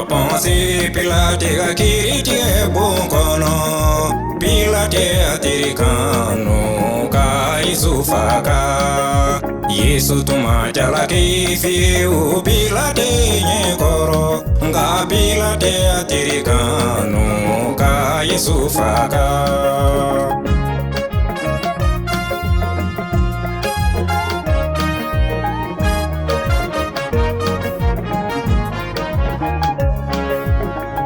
pensé Pilate ga kiriti e bunkono Pilate atirikano ka isufaka Yesu tuma jala kifi u Pilate nyekoro nga Pilate atirikano ka isufaka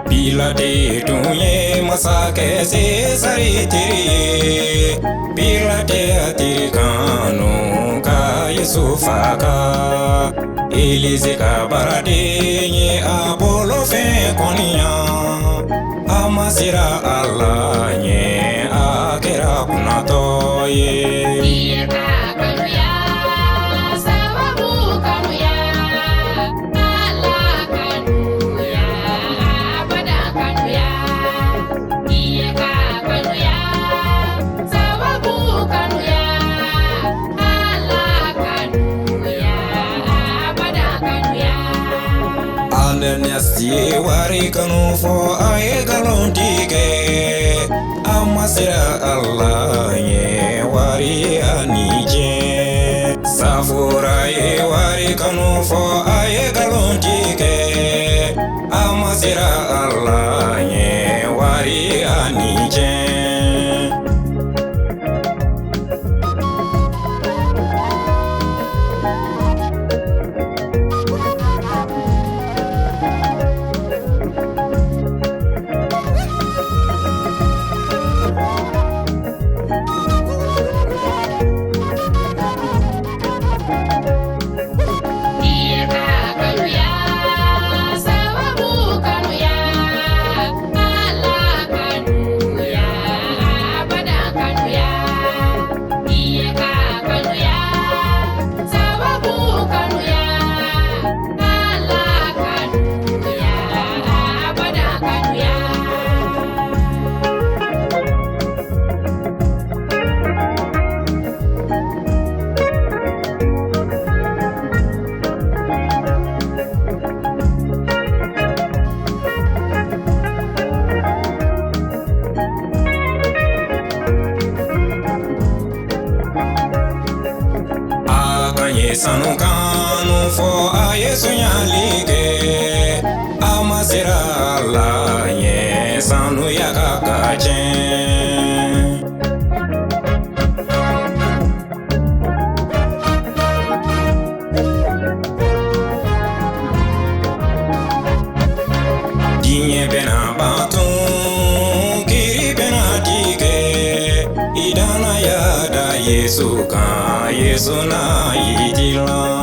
Pilate tunye masake se saritiri Pilate atirikano ka Yesufaka Elize ka barade nye Apollo fe konia Amasira Allah nye akera kunatoye Nestie wari kanu fo aye galontike Amasira Allah nye wari anije Safura ye wari kanu fo aye galontike Amasira Allah nye wari anije Sanu kanu fo aye sunyalige Amasira Allah ye sanu yakakache Dinye bena batun kiri bena dige Idana yada Yesu ka Yesu na yidila